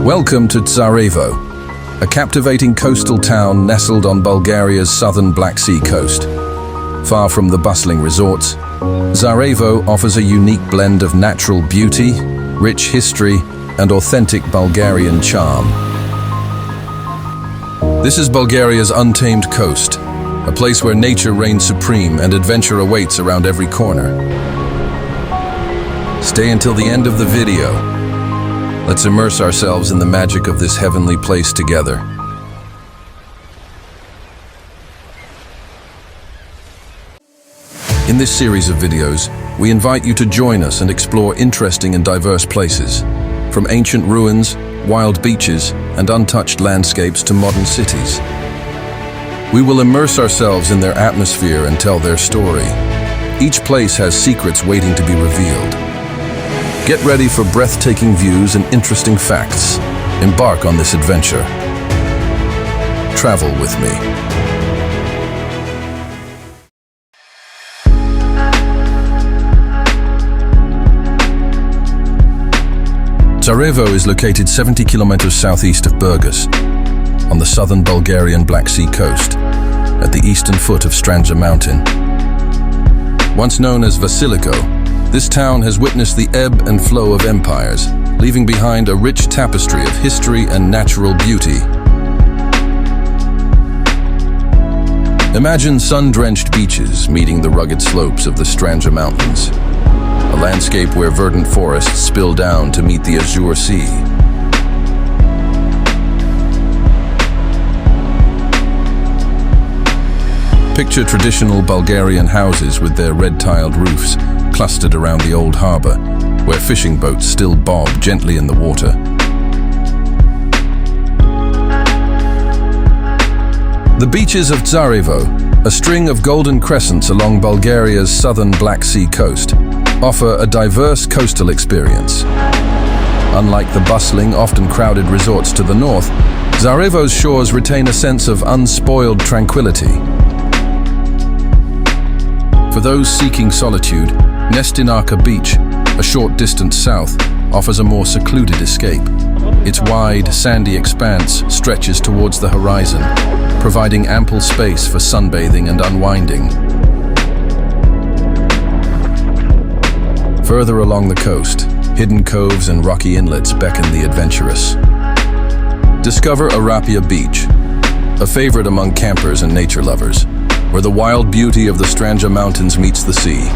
Welcome to Tsarevo, a captivating coastal town nestled on Bulgaria's southern Black Sea coast. Far from the bustling resorts, Tsarevo offers a unique blend of natural beauty, rich history, and authentic Bulgarian charm. This is Bulgaria's untamed coast, a place where nature reigns supreme and adventure awaits around every corner. Stay until the end of the video. Let's immerse ourselves in the magic of this heavenly place together. In this series of videos, we invite you to join us and explore interesting and diverse places, from ancient ruins, wild beaches, and untouched landscapes to modern cities. We will immerse ourselves in their atmosphere and tell their story. Each place has secrets waiting to be revealed. Get ready for breathtaking views and interesting facts. Embark on this adventure. Travel with me. Tsarevo is located 70 kilometers southeast of Burgas, on the southern Bulgarian Black Sea coast, at the eastern foot of Stranja Mountain. Once known as Vasiliko, this town has witnessed the ebb and flow of empires, leaving behind a rich tapestry of history and natural beauty. Imagine sun-drenched beaches meeting the rugged slopes of the Stranja Mountains, a landscape where verdant forests spill down to meet the azure sea. Picture traditional Bulgarian houses with their red-tiled roofs clustered around the old harbor, where fishing boats still bob gently in the water. The beaches of Tsarevo, a string of golden crescents along Bulgaria's southern Black Sea coast, offer a diverse coastal experience. Unlike the bustling, often crowded resorts to the north, Tsarevo's shores retain a sense of unspoiled tranquility. For those seeking solitude, Nestinarka Beach, a short distance south, offers a more secluded escape. Its wide, sandy expanse stretches towards the horizon, providing ample space for sunbathing and unwinding. Further along the coast, hidden coves and rocky inlets beckon the adventurous. Discover Arapia Beach, a favorite among campers and nature lovers, where the wild beauty of the Stranja Mountains meets the sea.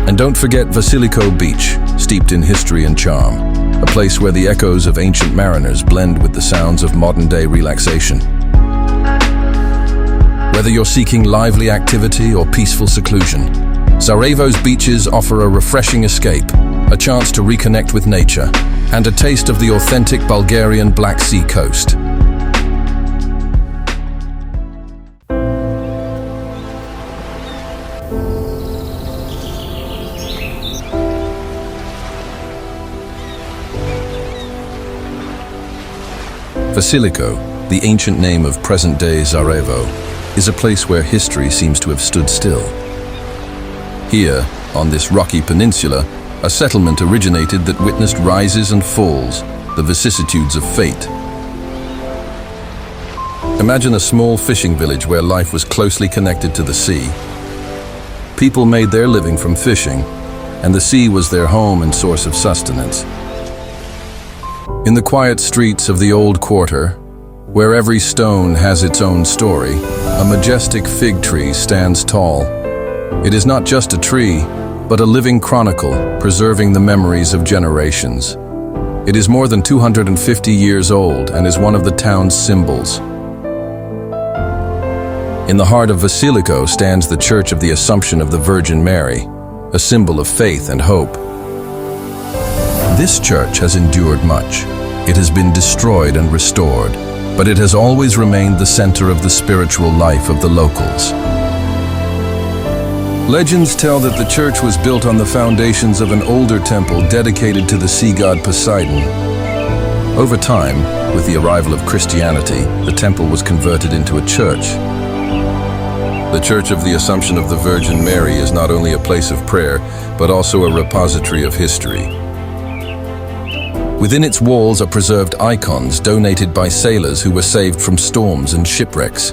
And don't forget Vasiliko Beach, steeped in history and charm, a place where the echoes of ancient mariners blend with the sounds of modern-day relaxation. Whether you're seeking lively activity or peaceful seclusion, Tsarevo's beaches offer a refreshing escape, a chance to reconnect with nature, and a taste of the authentic Bulgarian Black Sea coast. Vasiliko, the ancient name of present-day Tsarevo, is a place where history seems to have stood still. Here, on this rocky peninsula, a settlement originated that witnessed rises and falls, the vicissitudes of fate. Imagine a small fishing village where life was closely connected to the sea. People made their living from fishing, and the sea was their home and source of sustenance. In the quiet streets of the old quarter, where every stone has its own story, a majestic fig tree stands tall. It is not just a tree, but a living chronicle, preserving the memories of generations. It is more than 250 years old and is one of the town's symbols. In the heart of Vasiliko stands the Church of the Assumption of the Virgin Mary, a symbol of faith and hope. This church has endured much. It has been destroyed and restored, but it has always remained the center of the spiritual life of the locals. Legends tell that the church was built on the foundations of an older temple dedicated to the sea god Poseidon. Over time, with the arrival of Christianity, the temple was converted into a church. The Church of the Assumption of the Virgin Mary is not only a place of prayer, but also a repository of history. Within its walls are preserved icons donated by sailors who were saved from storms and shipwrecks.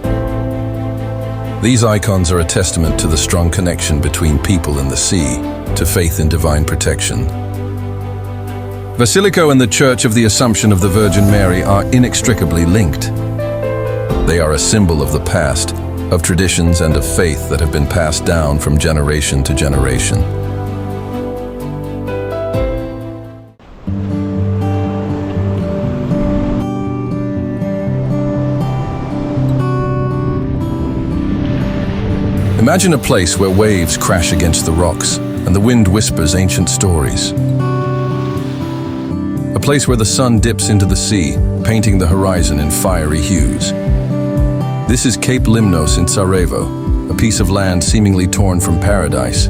These icons are a testament to the strong connection between people and the sea, to faith in divine protection. Vasiliko and the Church of the Assumption of the Virgin Mary are inextricably linked. They are a symbol of the past, of traditions and of faith that have been passed down from generation to generation. Imagine a place where waves crash against the rocks and the wind whispers ancient stories. A place where the sun dips into the sea, painting the horizon in fiery hues. This is Cape Limnos in Tsarevo, a piece of land seemingly torn from paradise.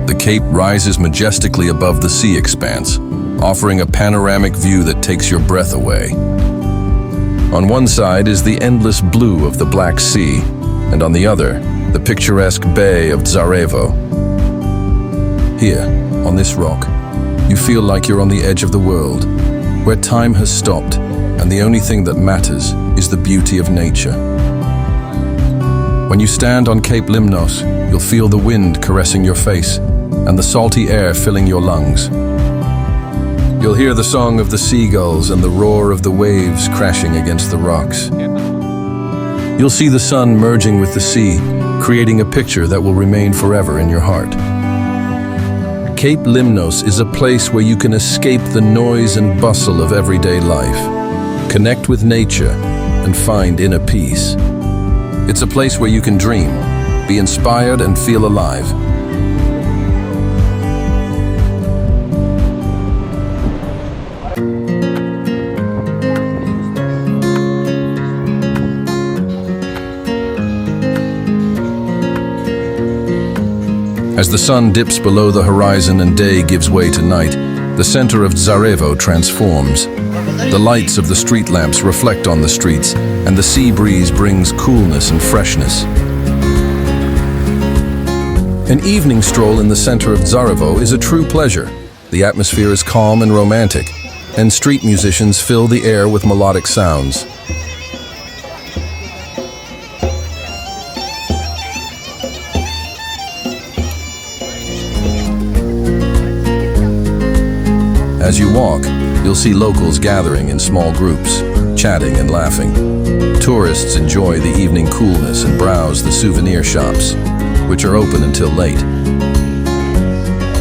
The cape rises majestically above the sea expanse, offering a panoramic view that takes your breath away. On one side is the endless blue of the Black Sea, and on the other, the picturesque bay of Tsarevo. Here, on this rock, you feel like you're on the edge of the world, where time has stopped, and the only thing that matters is the beauty of nature. When you stand on Cape Limnos, you'll feel the wind caressing your face, and the salty air filling your lungs. You'll hear the song of the seagulls and the roar of the waves crashing against the rocks. You'll see the sun merging with the sea, creating a picture that will remain forever in your heart. Cape Limnos is a place where you can escape the noise and bustle of everyday life, connect with nature, and find inner peace. It's a place where you can dream, be inspired, and feel alive. As the sun dips below the horizon and day gives way to night, the center of Tsarevo transforms. The lights of the street lamps reflect on the streets, and the sea breeze brings coolness and freshness. An evening stroll in the center of Tsarevo is a true pleasure. The atmosphere is calm and romantic, and street musicians fill the air with melodic sounds. As you walk, you'll see locals gathering in small groups, chatting and laughing. Tourists enjoy the evening coolness and browse the souvenir shops, which are open until late.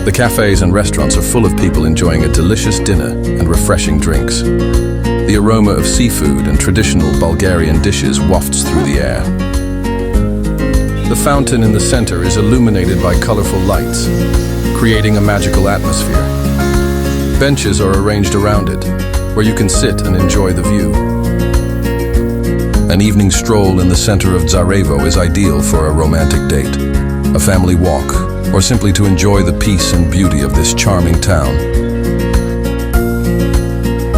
The cafes and restaurants are full of people enjoying a delicious dinner and refreshing drinks. The aroma of seafood and traditional Bulgarian dishes wafts through the air. The fountain in the center is illuminated by colorful lights, creating a magical atmosphere. Benches are arranged around it, where you can sit and enjoy the view. An evening stroll in the center of Tsarevo is ideal for a romantic date, a family walk, or simply to enjoy the peace and beauty of this charming town.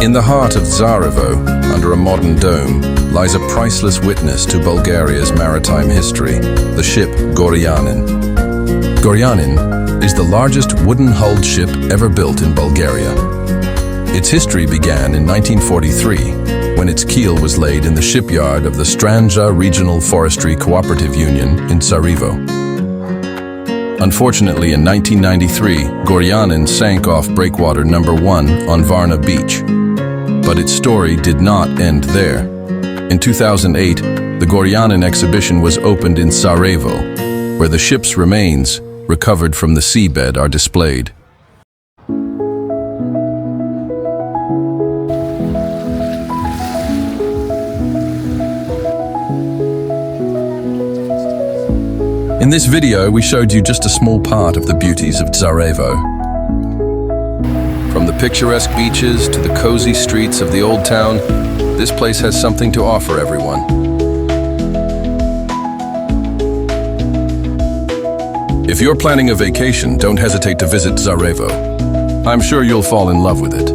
In the heart of Tsarevo, under a modern dome, lies a priceless witness to Bulgaria's maritime history, the ship Goran. Goran is the largest wooden-hulled ship ever built in Bulgaria. Its history began in 1943, when its keel was laid in the shipyard of the Stranja Regional Forestry Cooperative Union in Tsarevo. Unfortunately, in 1993, Goran sank off breakwater number 1 on Varna Beach. But its story did not end there. In 2008, the Goran exhibition was opened in Tsarevo, where the ship's remains, recovered from the seabed, are displayed. In this video, we showed you just a small part of the beauties of Tsarevo. From the picturesque beaches to the cozy streets of the old town, this place has something to offer everyone. If you're planning a vacation, don't hesitate to visit Tsarevo. I'm sure you'll fall in love with it.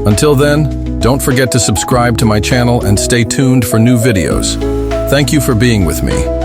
Until then, don't forget to subscribe to my channel and stay tuned for new videos. Thank you for being with me.